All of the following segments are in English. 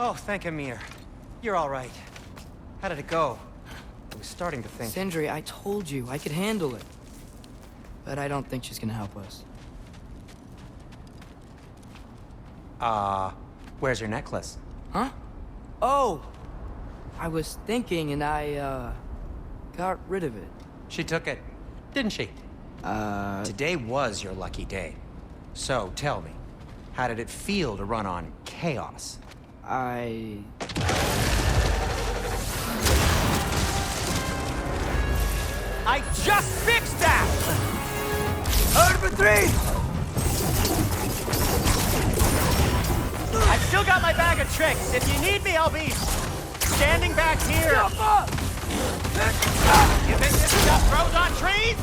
Oh, thank Amir. You're all right. How did it go? I was starting to think... Sindri, I told you I could handle it. But I don't think she's gonna help us. Where's your necklace? Huh? Oh! I was thinking and I, got rid of it. She took it, didn't she? Today was your lucky day. So, tell me, how did it feel to run on chaos? I just fixed that! Heard for 3! I've still got my bag of tricks. If you need me, I'll be standing back here. You think this stuff grows on trees?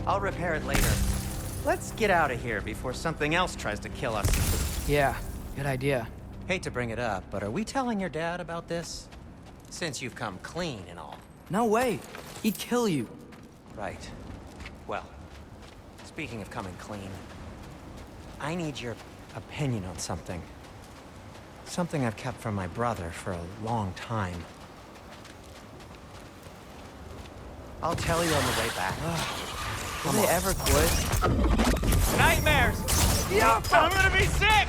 I'll repair it later. Let's get out of here before something else tries to kill us. Yeah, good idea. Hate to bring it up, but are we telling your dad about this? Since you've come clean and all. No way. He'd kill you. Right. Well, speaking of coming clean, I need your opinion on something. Something I've kept from my brother for a long time. I'll tell you on the way back. Will they ever quit? Nightmares! Yeah, I'm gonna be sick!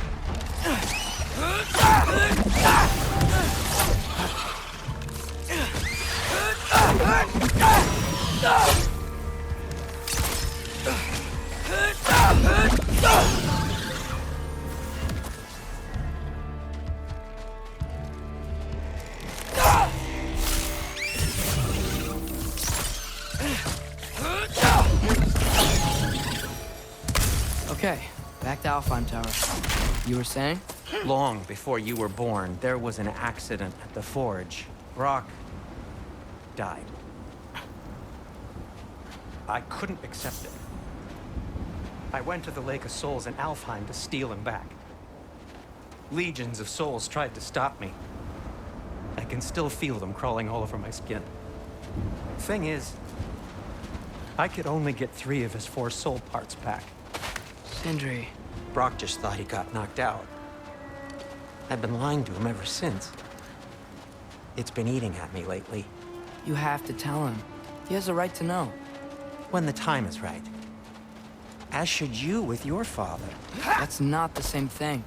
Okay, back to Alfheim Tower. You were saying? Long before you were born, there was an accident at the forge. Brock died. I couldn't accept it. I went to the Lake of Souls in Alfheim to steal him back. Legions of souls tried to stop me. I can still feel them crawling all over my skin. Thing is, I could only get 3 of his 4 soul parts back. Sindri. Brock just thought he got knocked out. I've been lying to him ever since. It's been eating at me lately. You have to tell him. He has a right to know. When the time is right. As should you with your father. That's not the same thing.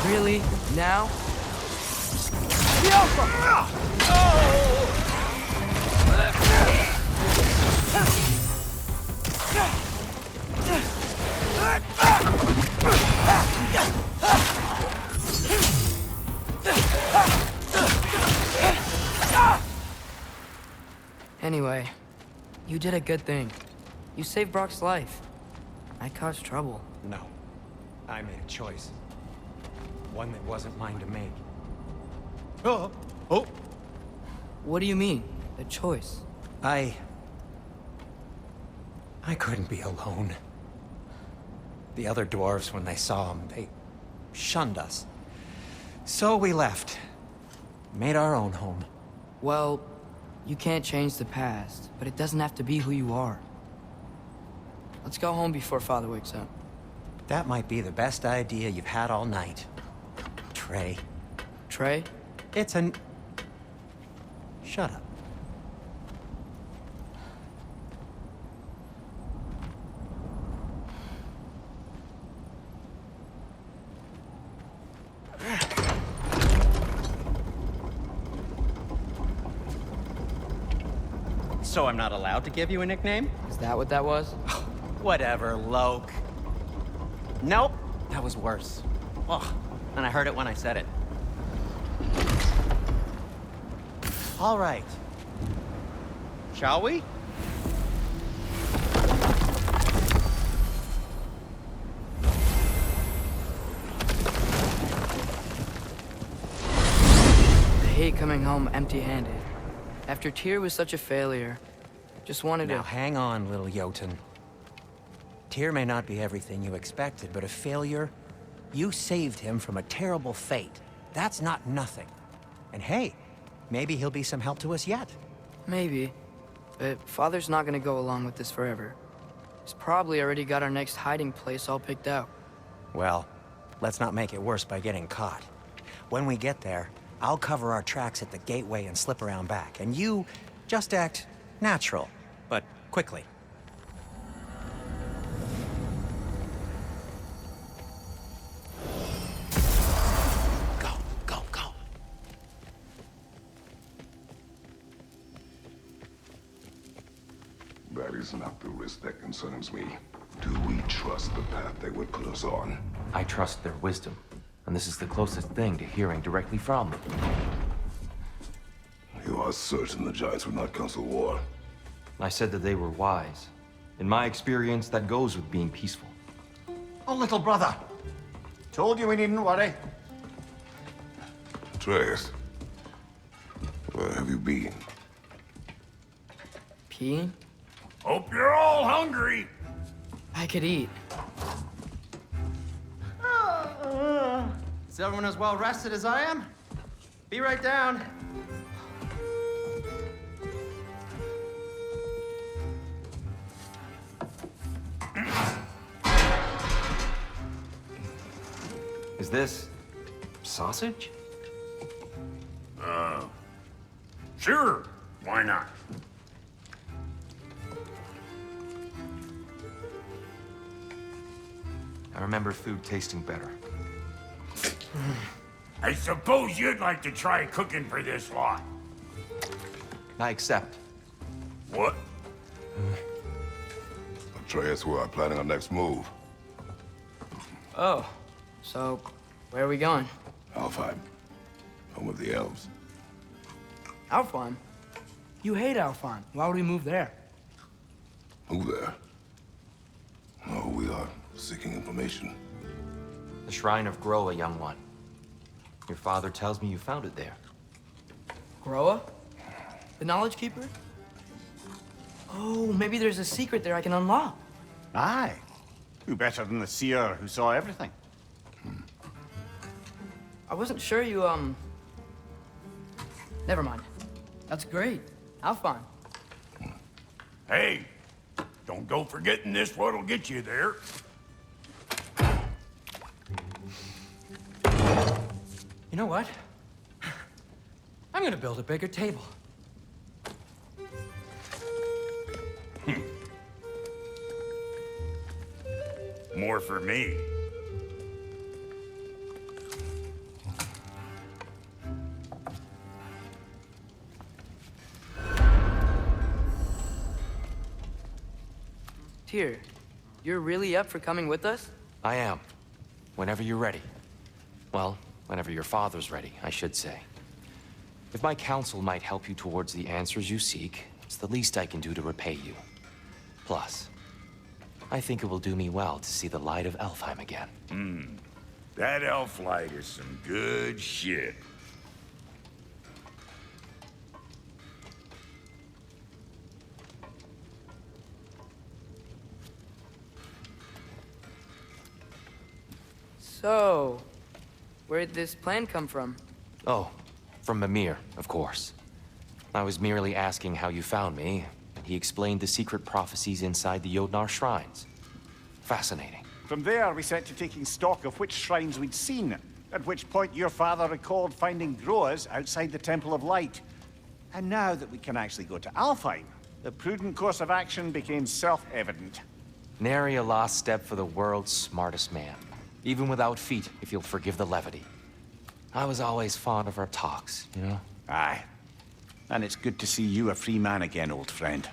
Really? Now? Anyway, you did a good thing. You saved Brock's life. I caused trouble. No. I made a choice. One that wasn't mine to make. Oh! What do you mean? A choice? I couldn't be alone. The other dwarves, when they saw him, they shunned us. So we left. Made our own home. Well, you can't change the past, but it doesn't have to be who you are. Let's go home before Father wakes up. That might be the best idea you've had all night. Trey. Trey? It's an... Shut up. So I'm not allowed to give you a nickname? Is that what that was? Whatever, Loke. Nope, that was worse. Ugh, and I heard it when I said it. All right. Shall we? I hate coming home empty-handed. After Tyr was such a failure, just wanted Now to... hang on, little Jotun. Tyr may not be everything you expected, but a failure? You saved him from a terrible fate. That's not nothing. And hey, Maybe he'll be some help to us yet. Maybe. But Father's not gonna go along with this forever. He's probably already got our next hiding place all picked out. Well, let's not make it worse by getting caught. When we get there, I'll cover our tracks at the gateway and slip around back, and you just act natural, but quickly. Go, go, go. That is not the risk that concerns me. Do we trust the path they would put us on? I trust their wisdom, and this is the closest thing to hearing directly from them. You are certain the Giants would not counsel war? I said that they were wise. In my experience, that goes with being peaceful. Oh, little brother. Told you we needn't worry. Atreus, where have you been? Peeing? Hope you're all hungry. I could eat. Is everyone as well rested as I am? Be right down. Is this sausage? Sure, why not? I remember food tasting better. I suppose you'd like to try cooking for this lot. I accept. What? Atreus, we are planning our next move. Oh, so where are we going? Alfheim, home of the elves. Alfheim? You hate Alfheim. Why would we move there? Who there? Oh, we are seeking information. The Shrine of Groa, young one. Your father tells me you found it there. Groa? The Knowledge Keeper? Oh, maybe there's a secret there I can unlock. Aye. Who better than the seer who saw everything? I wasn't sure you, Never mind. That's great. Alfheim. Hey, don't go forgetting this what'll get you there. You know what? I'm gonna build a bigger table. More for me. Tyr, you're really up for coming with us? I am. Whenever you're ready. Well, whenever your father's ready, I should say. If my counsel might help you towards the answers you seek, it's the least I can do to repay you. Plus, I think it will do me well to see the light of Alfheim again. That elf light is some good shit. So, where'd this plan come from? Oh, from Mimir, of course. I was merely asking how you found me, and he explained the secret prophecies inside the Jotnar shrines. Fascinating. From there, we set to taking stock of which shrines we'd seen, at which point your father recalled finding Groas outside the Temple of Light. And now that we can actually go to Alfheim, the prudent course of action became self-evident. Nary a lost step for the world's smartest man. Even without feet, if you'll forgive the levity. I was always fond of our talks, you know? Aye. And it's good to see you a free man again, old friend.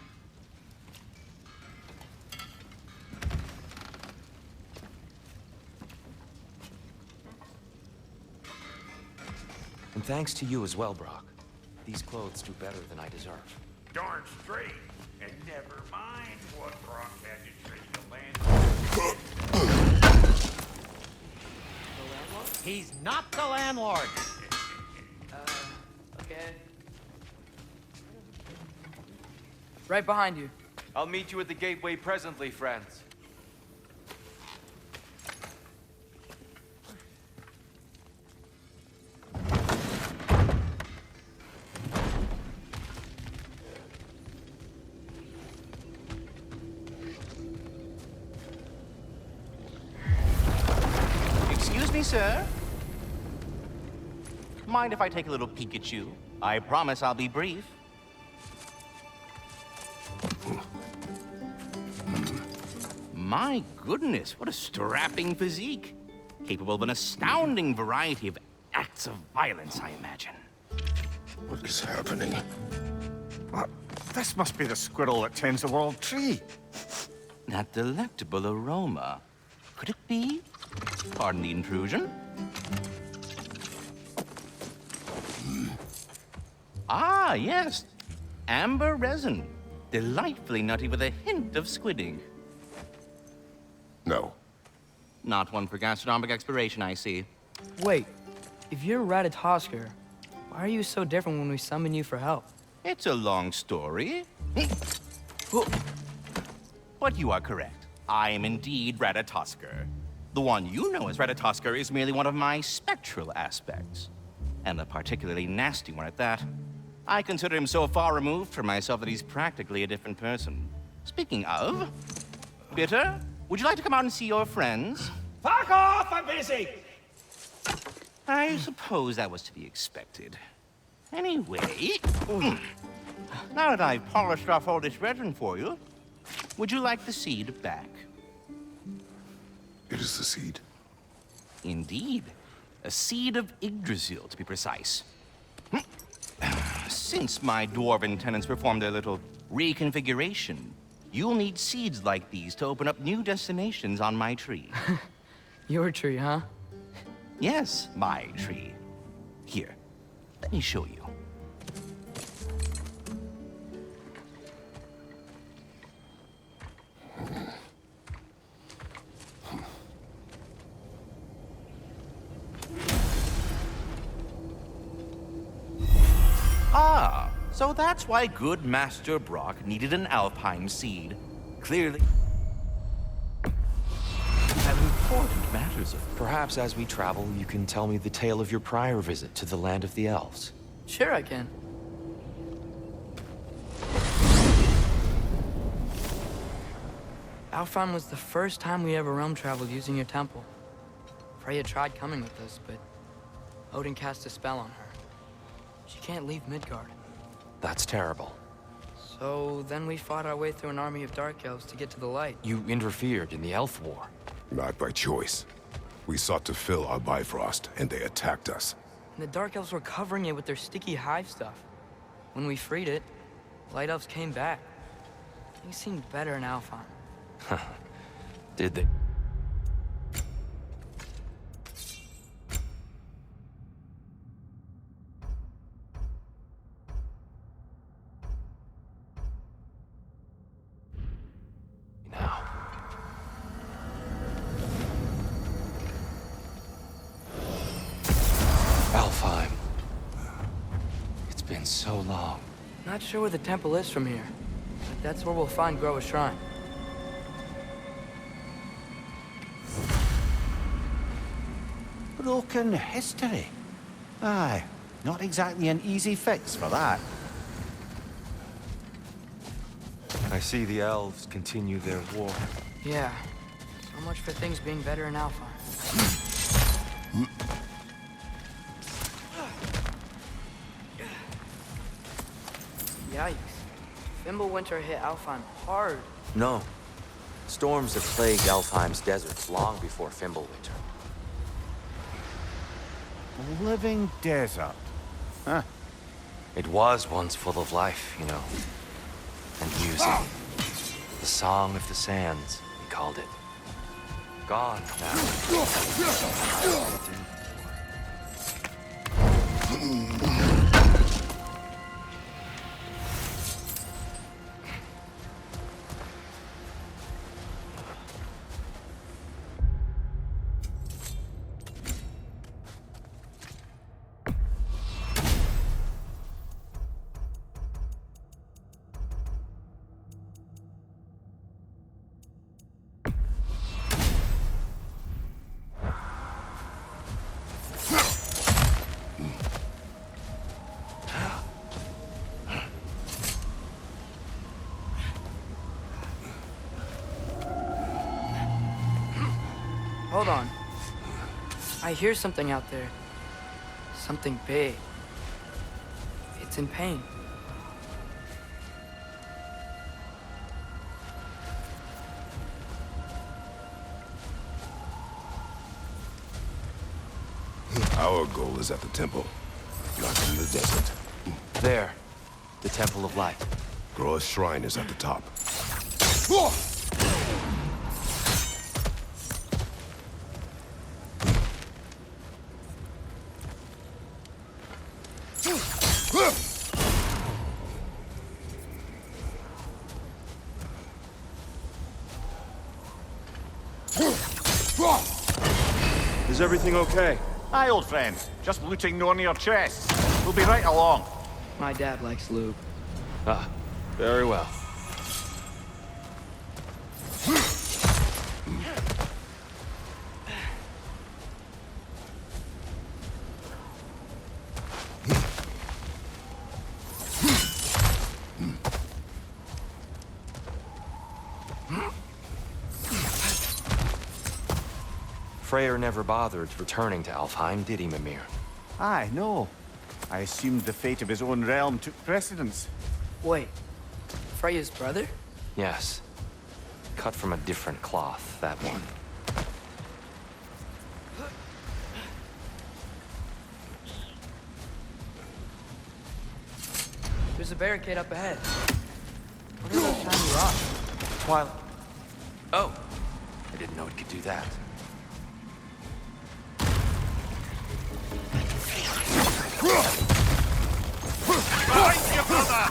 And thanks to you as well, Brock. These clothes do better than I deserve. Darn straight. And never mind what Brock had to trade the land. He's not the landlord. Okay. Right behind you. I'll meet you at the gateway presently, friends. me, sir? Mind if I take a little peek at you? I promise I'll be brief. My goodness, what a strapping physique. Capable of an astounding variety of acts of violence, I imagine. What is happening? What? This must be the squirrel that tends the world tree. That delectable aroma. Could it be? Pardon the intrusion. Ah, yes. Amber resin. Delightfully nutty with a hint of squidding. No. Not one for gastronomic exploration, I see. Wait, if you're Ratatosker, why are you so different when we summon you for help? It's a long story. But you are correct. I am indeed Ratatosker. The one you know as Ratatosker is merely one of my spectral aspects. And a particularly nasty one at that. I consider him so far removed from myself that he's practically a different person. Speaking of, Bitter, would you like to come out and see your friends? Fuck off! I'm busy! I suppose that was to be expected. Anyway, now that I've polished off all this resin for you, would you like the seed back? It is the seed. Indeed. A seed of Yggdrasil, to be precise. Since my dwarven tenants performed their little reconfiguration, you'll need seeds like these to open up new destinations on my tree. Your tree, huh? Yes, my tree. Here, let me show you. Ah, so that's why good Master Brock needed an Alpine seed. Clearly, have important matters of. Perhaps as we travel, you can tell me the tale of your prior visit to the land of the elves. Sure I can. Alfheim was the first time we ever realm traveled using your temple. Freya tried coming with us, but Odin cast a spell on her. She can't leave Midgard. That's terrible. So then we fought our way through an army of dark elves to get to the light. You interfered in the elf war. Not by choice. We sought to fill our Bifrost, and they attacked us. And the dark elves were covering it with their sticky hive stuff. When we freed it, light elves came back. Things seemed better in Alfheim. Did they? Now. Alfheim. It's been so long. Not sure where the temple is from here, but that's where we'll find Groa's shrine. Broken history. Aye, not exactly an easy fix for that. I see the elves continue their war. Yeah, so much for things being better in Alfheim. Yikes. Fimbulwinter hit Alfheim hard. No. Storms have plagued Alfheim's deserts long before Fimbulwinter. Living desert. Huh. It was once full of life, you know. And music. The Song of the Sands, we called it. Gone now. Hold on. I hear something out there. Something big. It's in pain. Our goal is at the temple, not in the desert. There. The Temple of Light. Groa's shrine is at the top. Is everything okay? Aye, old friend. Just looting no near chests. We'll be right along. My dad likes lube. Ah, very well. Freyr never bothered returning to Alfheim, did he, Mimir? Aye, no. I assumed the fate of his own realm took precedence. Wait, Freya's brother? Yes. Cut from a different cloth, that one. There's a barricade up ahead. What are those shiny rocks? While... Oh! I didn't know it could do that. Behind you, brother!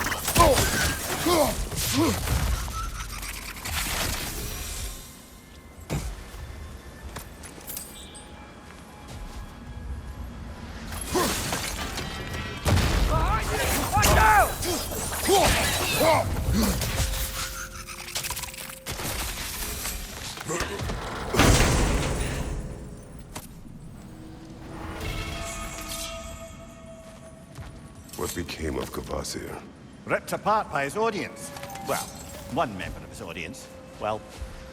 What became of Kvasir? Ripped apart by his audience. Well, one member of his audience. Well,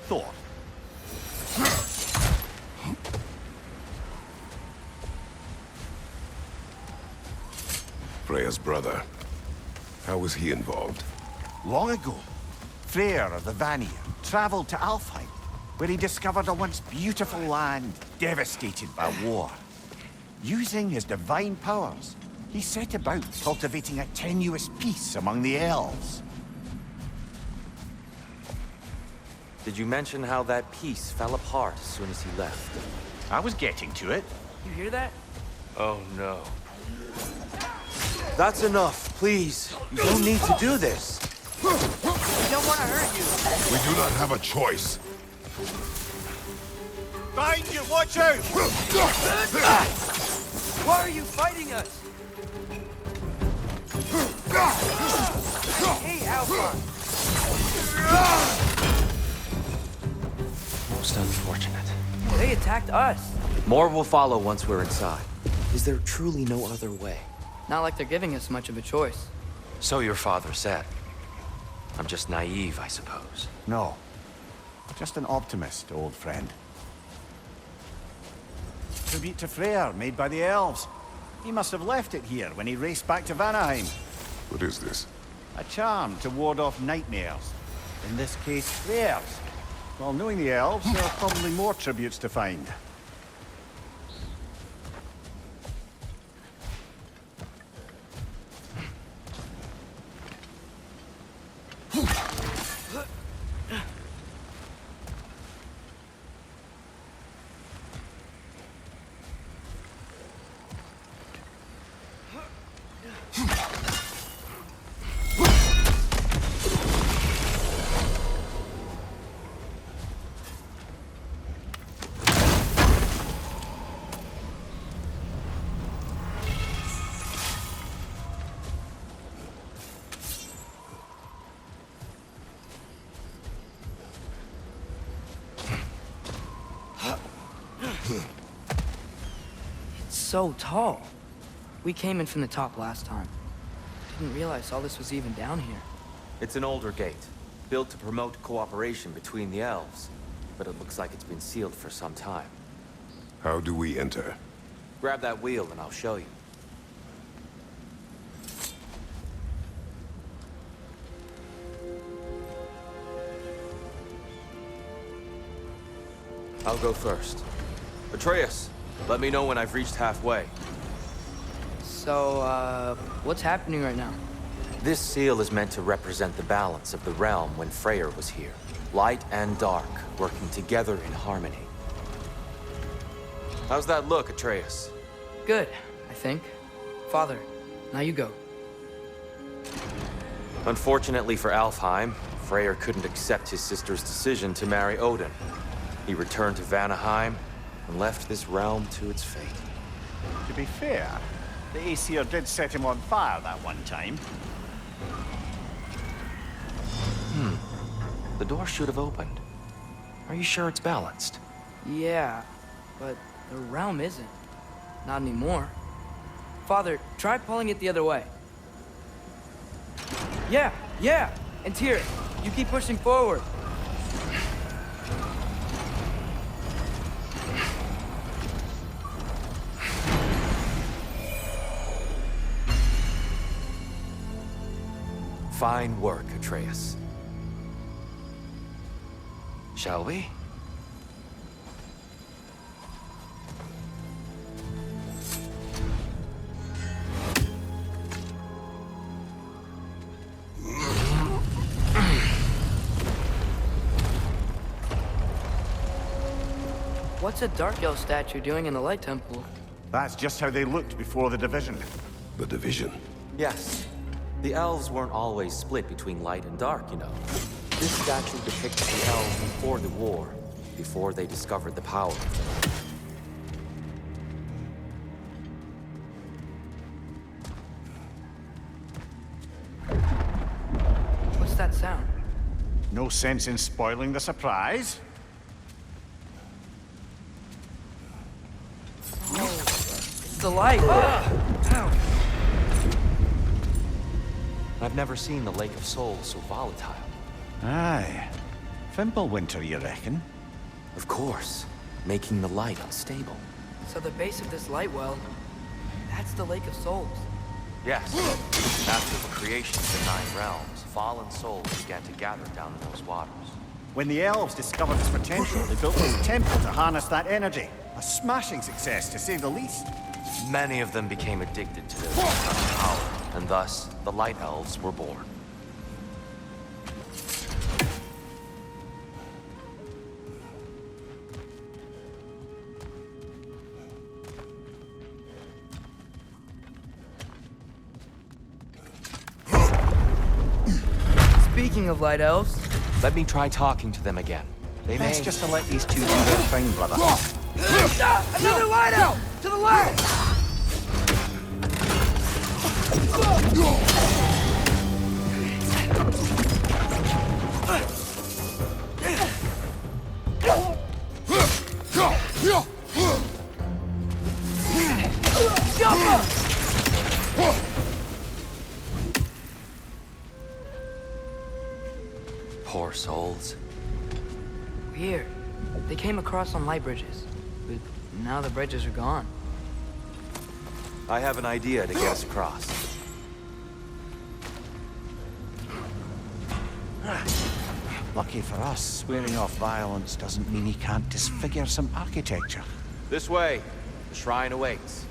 Thor. Freya's brother. How was he involved? Long ago, Freyr of the Vanir traveled to Alfheim, where he discovered a once beautiful land devastated by war. Using his divine powers, he set about cultivating a tenuous peace among the elves. Did you mention how that peace fell apart as soon as he left? I was getting to it. You hear that? Oh, no. That's enough, please. You don't need to do this. We don't want to hurt you. We do not have a choice. Behind you, watch out! Why are you fighting us? Hey, Alpha! Most unfortunate. They attacked us. More will follow once we're inside. Is there truly no other way? Not like they're giving us much of a choice. So your father said. I'm just naive, I suppose. No. Just an optimist, old friend. Tribute to Freyr, made by the elves. He must have left it here when he raced back to Vanaheim. What is this? A charm to ward off nightmares. In this case, Freyr's. Well, knowing the elves, there are probably more tributes to find. It's so tall. We came in from the top last time. Didn't realize all this was even down here. It's an older gate, built to promote cooperation between the elves. But it looks like it's been sealed for some time. How do we enter? Grab that wheel and I'll show you. I'll go first. Atreus, let me know when I've reached halfway. So, what's happening right now? This seal is meant to represent the balance of the realm when Freyr was here. Light and dark, working together in harmony. How's that look, Atreus? Good, I think. Father, now you go. Unfortunately for Alfheim, Freyr couldn't accept his sister's decision to marry Odin. He returned to Vanaheim and left this realm to its fate. To be fair, the Aesir did set him on fire that one time. The door should have opened. Are you sure it's balanced? Yeah, but the realm isn't. Not anymore. Father, try pulling it the other way. Yeah, and Tyr, you keep pushing forward. Fine work, Atreus. Shall we? What's a Dark Elf statue doing in the Light Temple? That's just how they looked before the division. The division. Yes. The elves weren't always split between light and dark, you know. This statue depicts the elves before the war, before they discovered the power of the light. What's that sound? No sense in spoiling the surprise. It's the light! Ow! I've never seen the Lake of Souls so volatile. Aye. Fimbulwinter, you reckon? Of course, making the light unstable. So the base of this light well, that's the Lake of Souls. Yes. After the creation of the 9 realms, fallen souls began to gather down in those waters. When the elves discovered its potential, they built this temple to harness that energy. A smashing success, to say the least. Many of them became addicted to their power, and thus, the Light Elves were born. Speaking of Light Elves... Let me try talking to them again. They may... Best just to let these two do their thing, brother. Another Light Elf! To the left! Poor souls. Weird. They came across on light bridges, but now the bridges are gone. I have an idea to get us across. Lucky for us, swearing off violence doesn't mean he can't disfigure some architecture. This way. The shrine awaits.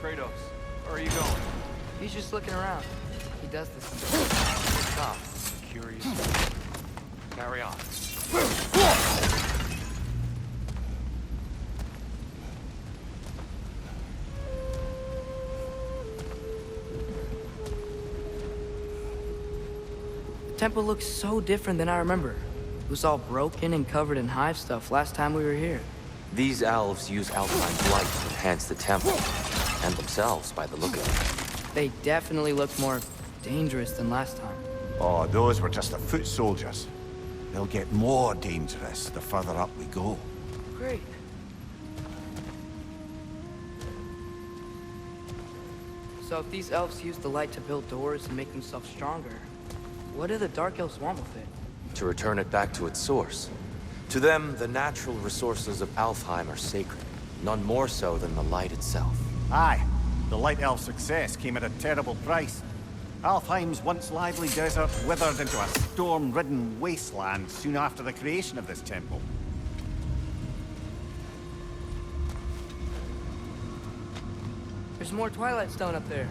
Kratos, where are you going? He's just looking around. He does this. Stop. Curious. Carry on. The temple looks so different than I remember. It was all broken and covered in hive stuff last time we were here. These elves use Alphine's light to enhance the temple, and themselves by the look of it. They definitely looked more dangerous than last time. Oh, those were just the foot soldiers. they'll get more dangerous the further up we go. Great. So if these elves use the light to build doors and make themselves stronger, what do the Dark Elves want with it? To return it back to its source. To them, the natural resources of Alfheim are sacred, none more so than the light itself. Aye, the Light Elf success came at a terrible price. Alfheim's once lively desert withered into a storm-ridden wasteland soon after the creation of this temple. There's more Twilight Stone up there.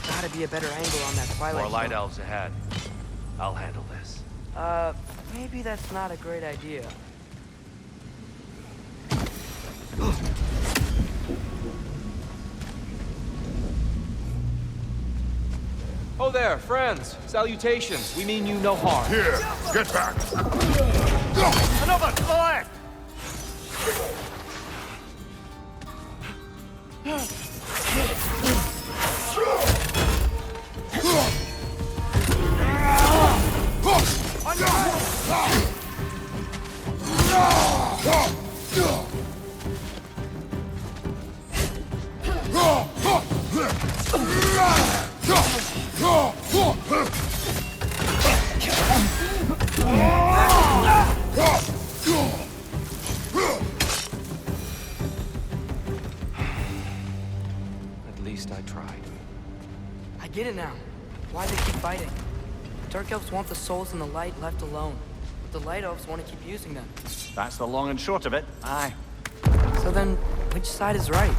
Gotta be a better angle on that Twilight More light Stone. elves ahead. I'll handle this. Maybe that's not a great idea. Oh there, friends. Salutations. We mean you no harm. Here, get back! Another to the left! At least I tried. I get it now. Why they keep fighting. Dark Elves want the souls and the light left alone. But the Light Elves want to keep using them. That's the long and short of it, aye. So then, which side is right?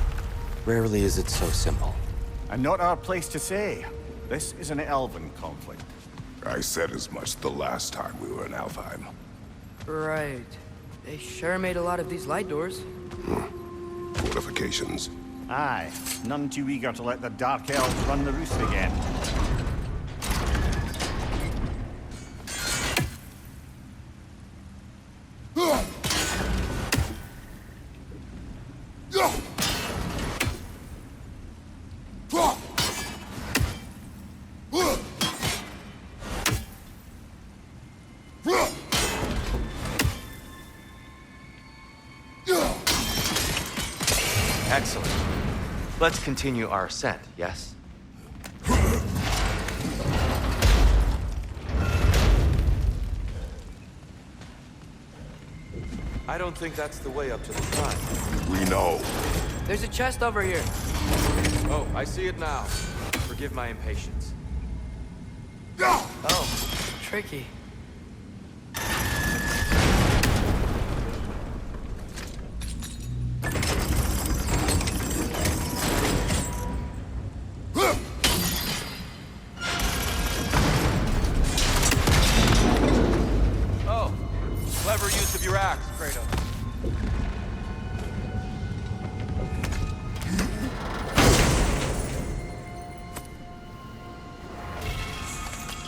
Rarely is it so simple. And not our place to say. This is an elven conflict. I said as much the last time we were in Alfheim. Right. They sure made a lot of these light doors. Fortifications. Aye, none too eager to let the Dark Elves run the roost again. Excellent. Let's continue our ascent, yes? I don't think that's the way up to the front. We know. There's a chest over here. Oh, I see it now. Forgive my impatience. Oh, tricky. Oh, clever use of your axe, Kratos.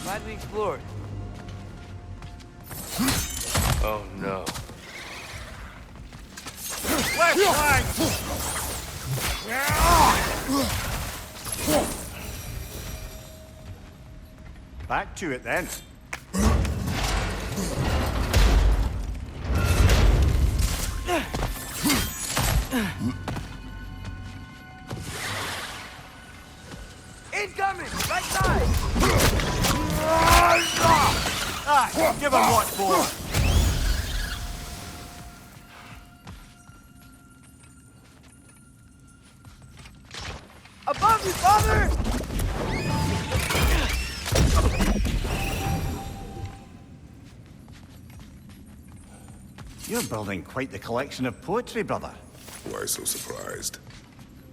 Glad we explored. Oh no. Left flank! Back to it then. Incoming! Right side! Aye, give him what for. Above you, father! You're building quite the collection of poetry, brother. Why so surprised?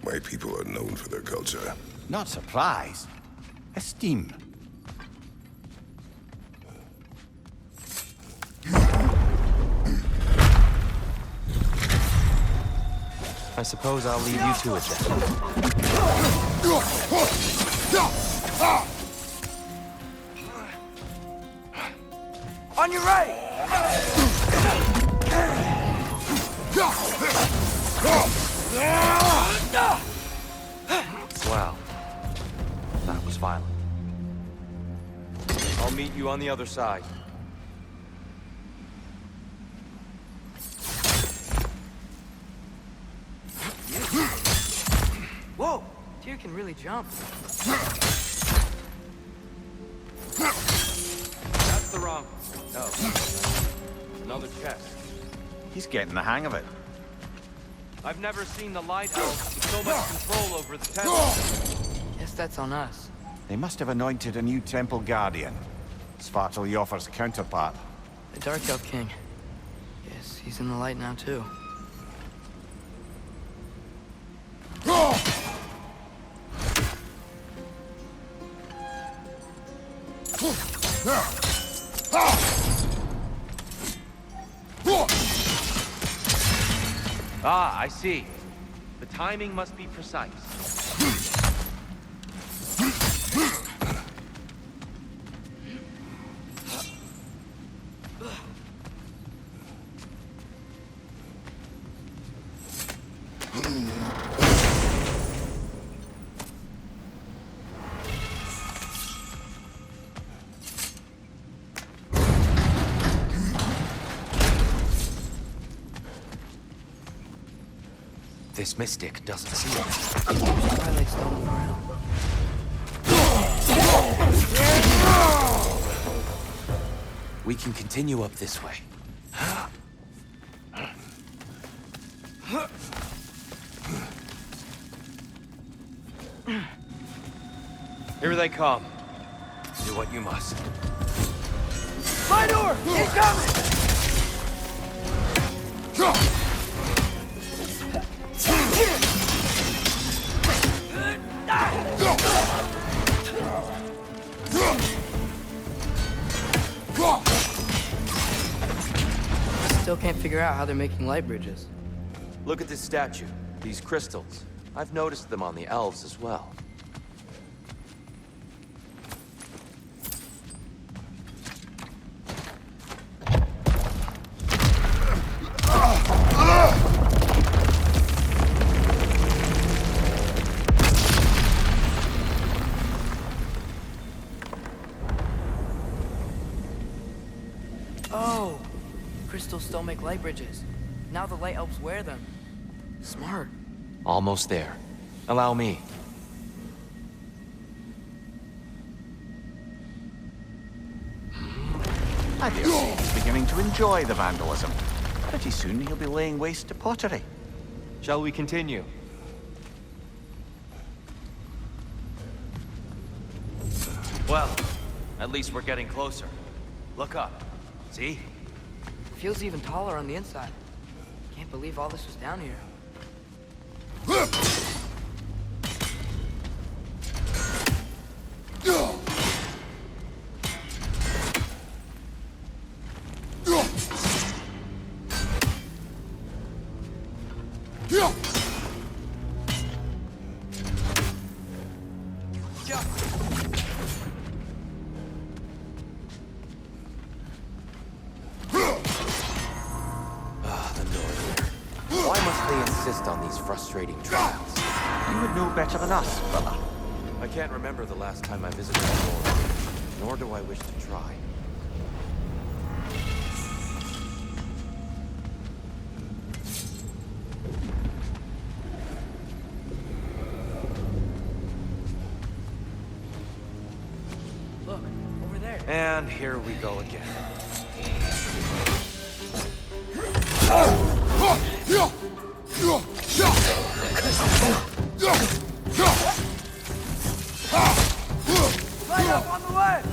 My people are known for their culture. Not surprise. Esteem. I suppose I'll leave you to it then. On your right! Wow. That was violent. I'll meet you on the other side. Whoa! Deer can really jump. That's the wrong. Oh. Another chest. He's getting the hang of it. I've never seen the Light Elves with so much control over the temple. Guess that's on us. They must have anointed a new temple guardian. Svartal Joffer's counterpart. The Dark Elf King. Guess he's in the light now, too. Ah, I see. The timing must be precise. This mystic doesn't see it. Twilight stone around. We can continue up this way. Here they come. Do what you must. My door! Incoming! Still can't figure out how they're making light bridges. Look at this statue. These crystals. I've noticed them on the elves as well. Oh! Crystals still make light bridges. Now the light elves wear them. Smart. Almost there. Allow me. I dare say he's beginning to enjoy the vandalism. Pretty soon he'll be laying waste to pottery. Shall we continue? Well, at least we're getting closer. Look up. See? Feels even taller on the inside. Can't believe all this was down here. Why must they insist on these frustrating trials? You would know better than us, brother. I can't remember the last time I visited the North, nor do I wish to try. Look, over there. And here we go again. Light up on the way!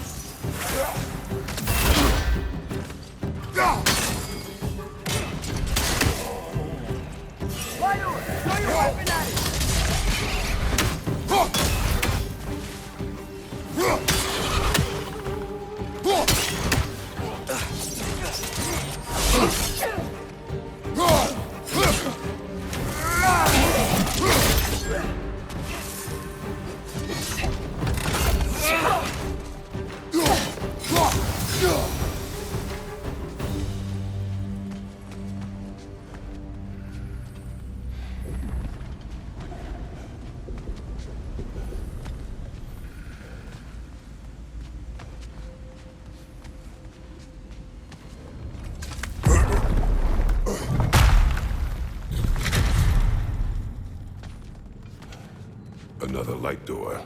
another light door.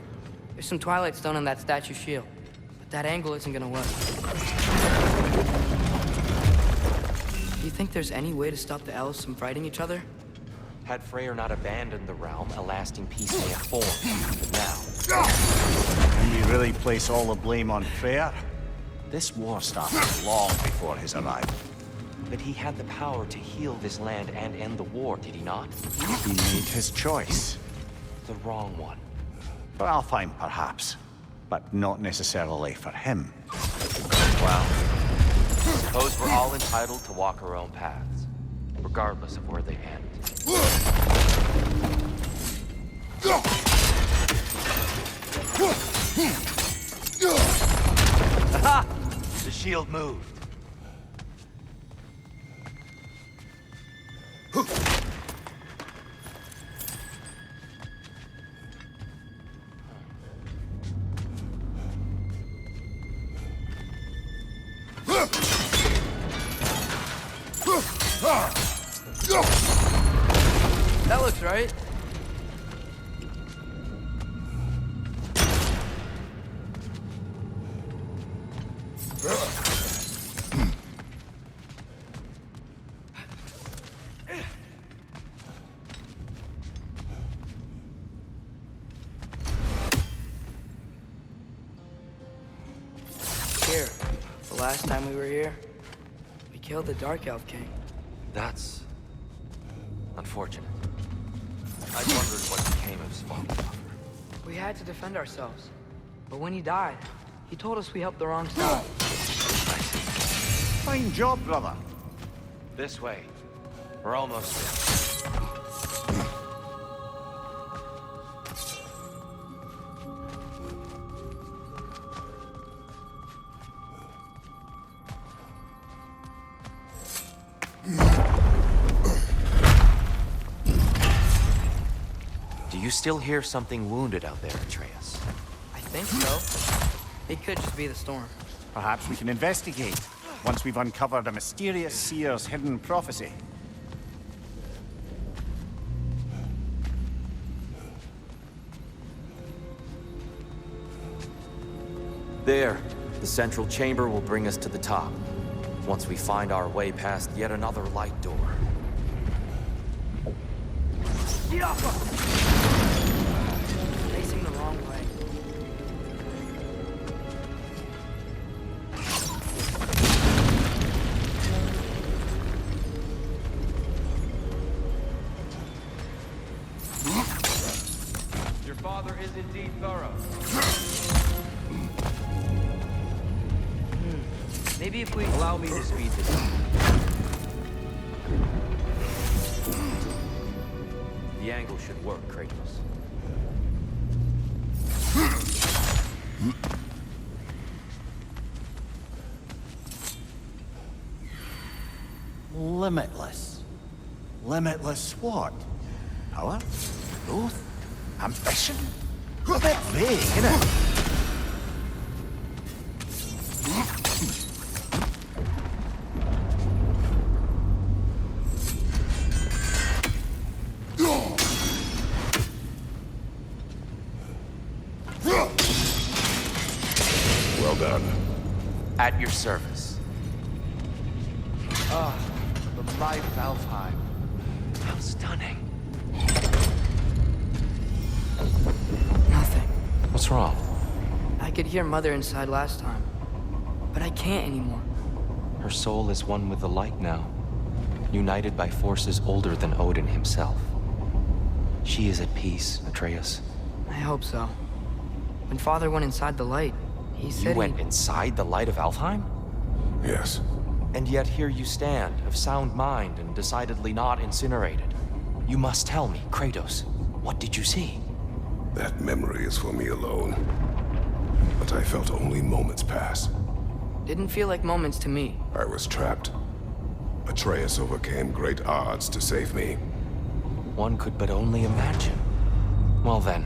There's some Twilight Stone in that statue shield, but that angle isn't gonna work. Do you think there's any way to stop the elves from fighting each other? Had Freyr not abandoned the realm, a lasting peace may have formed. But now, Can we really place all the blame on Freyr? This war started long before his arrival. but he had the power to heal this land and end the war, did he not? He made his choice. The wrong one. For Alfheim, perhaps, but not necessarily for him. Well, suppose we're all entitled to walk our own paths, regardless of where they end. Aha! The shield moved. That looks right. Here, the last time we were here, we killed the Dark Elf King. That's unfortunate. I wondered what became of Svalbard. We had to defend ourselves. But when he died, he told us we helped the wrong side. Fine job, brother. This way. We're almost there. Do you still hear something wounded out there, Atreus? I think so. It could just be the storm. Perhaps we can investigate, once we've uncovered a mysterious seer's hidden prophecy. There. The central chamber will bring us to the top. Once we find our way past yet another light door. Facing the wrong way. Your father is indeed thorough. Maybe if we... Allow me to speed this up. The angle should work, Kratos. Limitless. Limitless what? Power? Growth? Ambition? A bit vague, innit? Well done. At your service. Ah, the light of Alfheim. How stunning. Nothing. What's wrong? I could hear Mother inside last time. But I can't anymore. Her soul is one with the light now, united by forces older than Odin himself. She is at peace, Atreus. I hope so. When Father went inside the light, he said You went inside the light of Alfheim? Yes. And yet here you stand, of sound mind and decidedly not incinerated. You must tell me, Kratos, what did you see? That memory is for me alone. But I felt only moments pass. Didn't feel like moments to me. I was trapped. Atreus overcame great odds to save me. One could but only imagine. Well then,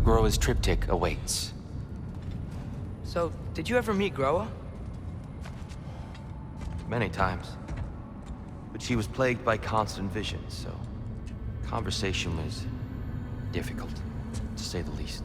Groa's triptych awaits. So, did you ever meet Groa? Many times. But she was plagued by constant visions, so conversation was difficult, to to say the least.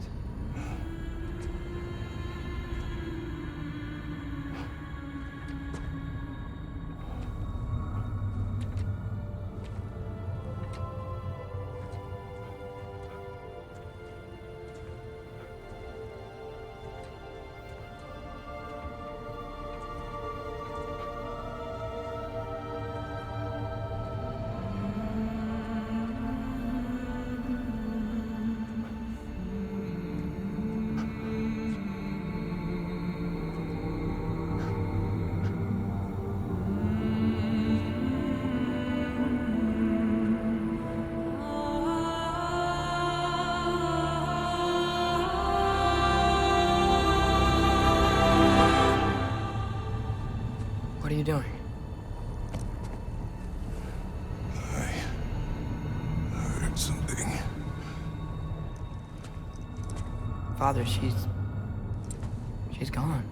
What are you doing? I heard something. Father, she's gone.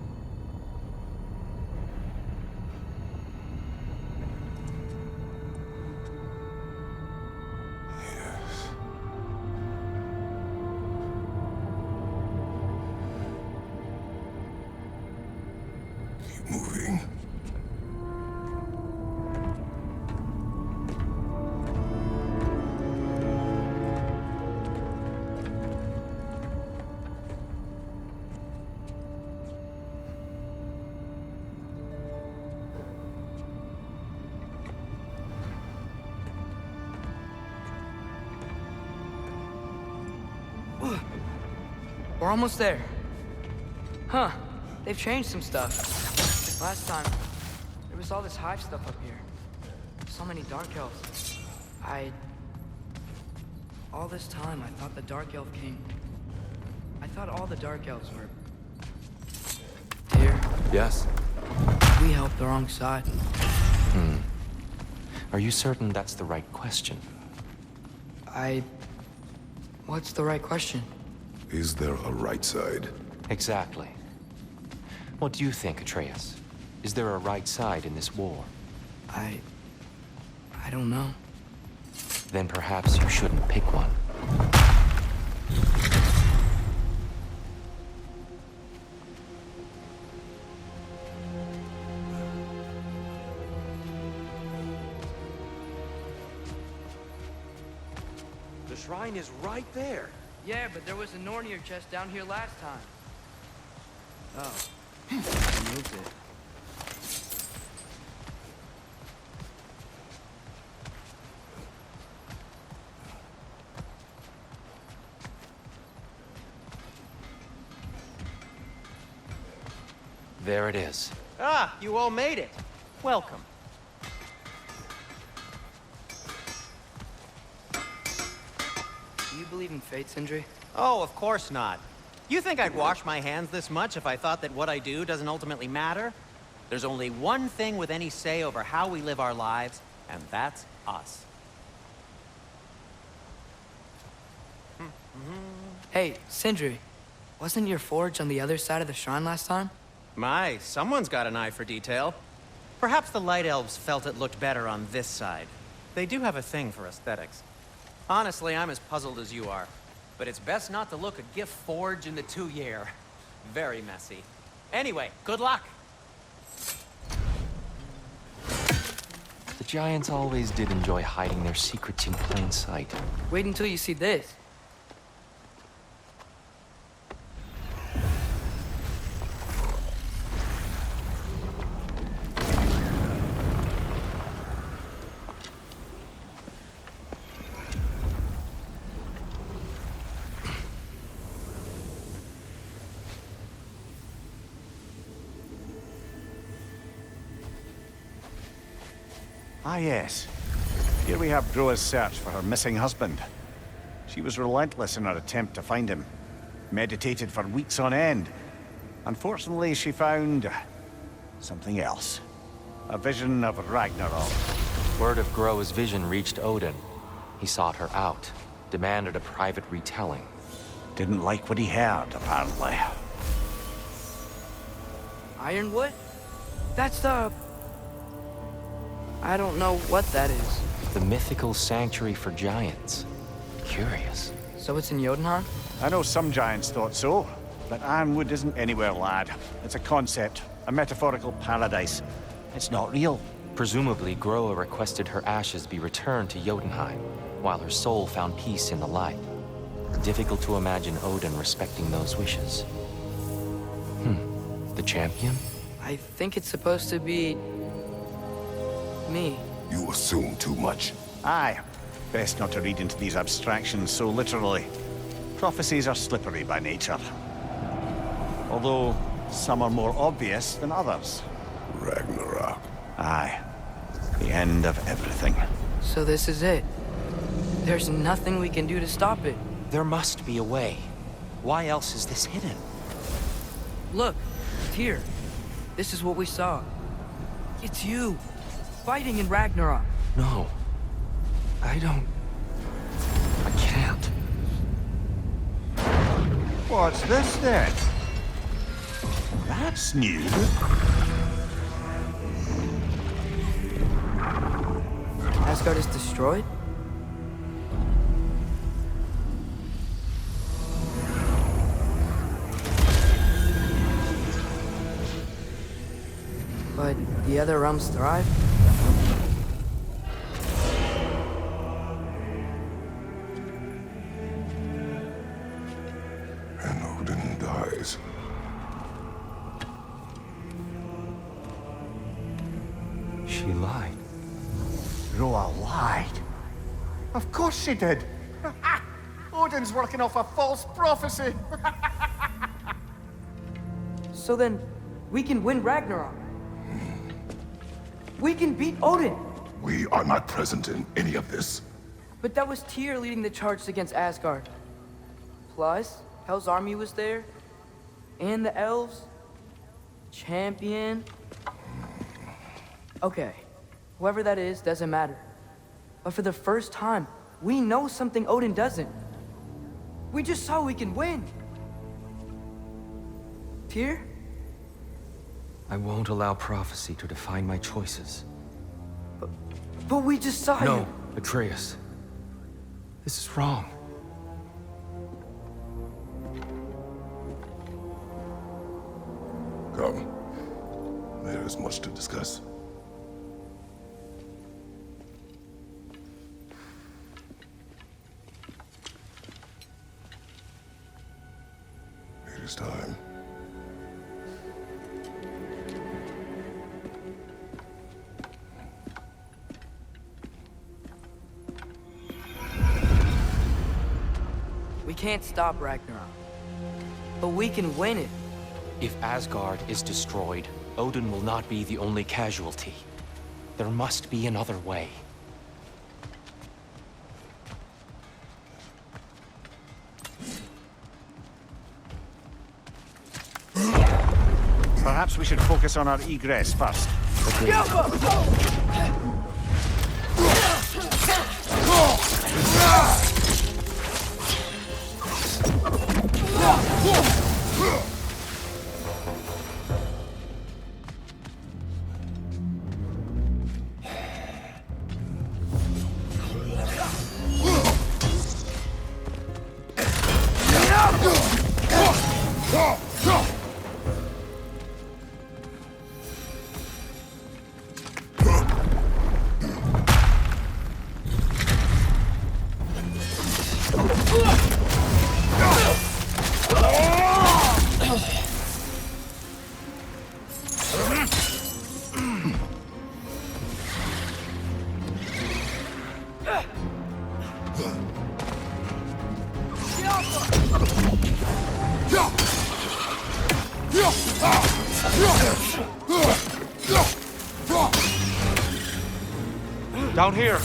Yes. Keep moving. We're almost there. Huh. They've changed some stuff. Last time, there was all this hive stuff up here. So many Dark Elves. All this time, I thought the Dark Elf King... I thought all the Dark Elves were... here. Yes? We helped the wrong side. Are you certain that's the right question? What's the right question? Is there a right side? Exactly. What do you think, Atreus? Is there a right side in this war? I don't know. Then perhaps you shouldn't pick one. The shrine is right there. Yeah, but there was a Nornir chest down here last time. Oh. I moved it. There it is. Ah, you all made it. Welcome. Do you believe in fate, Sindri? Oh, of course not. You think I'd wash my hands this much if I thought that what I do doesn't ultimately matter? There's only one thing with any say over how we live our lives, and that's us. Hey, Sindri. Wasn't your forge on the other side of the shrine last time? My, someone's got an eye for detail. Perhaps the Light Elves felt it looked better on this side. They do have a thing for aesthetics. Honestly, I'm as puzzled as you are. But it's best not to look a gift forge in the 2-year. Very messy. Anyway, good luck! The Giants always did enjoy hiding their secrets in plain sight. Wait until you see this. Ah, yes. Here we have Groa's search for her missing husband. She was relentless in her attempt to find him. Meditated for weeks on end. Unfortunately, she found... something else. A vision of Ragnarok. Word of Groa's vision reached Odin. He sought her out, demanded a private retelling. Didn't like what he heard, apparently. Ironwood? That's the... I don't know what that is. The mythical sanctuary for giants. Curious. So it's in Jotunheim? I know some giants thought so, but Ironwood isn't anywhere, lad. It's a concept, a metaphorical paradise. It's not real. Presumably, Groa requested her ashes be returned to Jotunheim, while her soul found peace in the light. Difficult to imagine Odin respecting those wishes. The champion? I think it's supposed to be... me. You assume too much. Aye. Best not to read into these abstractions so literally. Prophecies are slippery by nature. Although, some are more obvious than others. Ragnarok. Aye. The end of everything. So this is it. There's nothing we can do to stop it. There must be a way. Why else is this hidden? Look, Tyr. This is what we saw. It's you, fighting in Ragnarok. No. I can't. What's this then? That's new. Asgard is destroyed? But the other realms thrive? And Odin dies. She lied. Groa lied. Of course she did. Odin's working off a false prophecy. So then, we can win Ragnarok. We can beat Odin. We are not present in any of this. But that was Tyr leading the charge against Asgard. Plus, Hell's army was there. And the elves. Champion. Okay. Whoever that is, doesn't matter. But for the first time, we know something Odin doesn't. We just saw we can win. Tyr? I won't allow prophecy to define my choices. But we just saw No, you. Atreus. This is wrong. Come. There is much to discuss. It is time. We can't stop Ragnarok. But we can win it. If Asgard is destroyed, Odin will not be the only casualty. There must be another way. Perhaps we should focus on our egress first. Down here!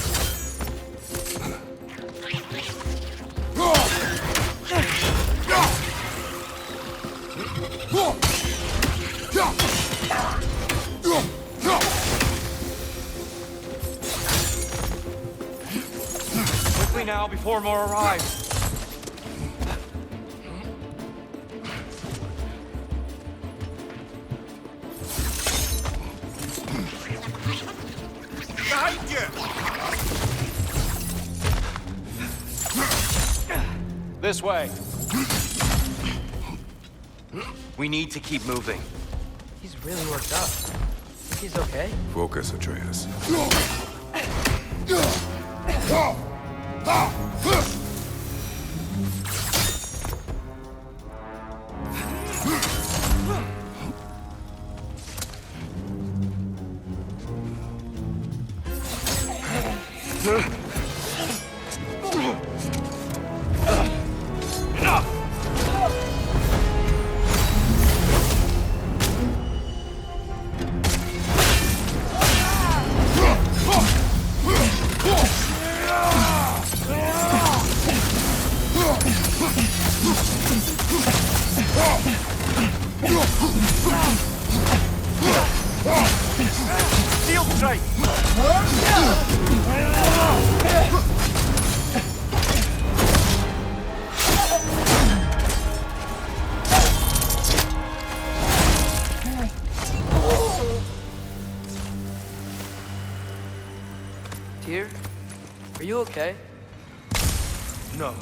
Quickly now, before more arrive! Behind you! This way. We need to keep moving. He's really worked up. Think he's okay? Focus, Atreus. Shield strike! Tyr, are you okay? No.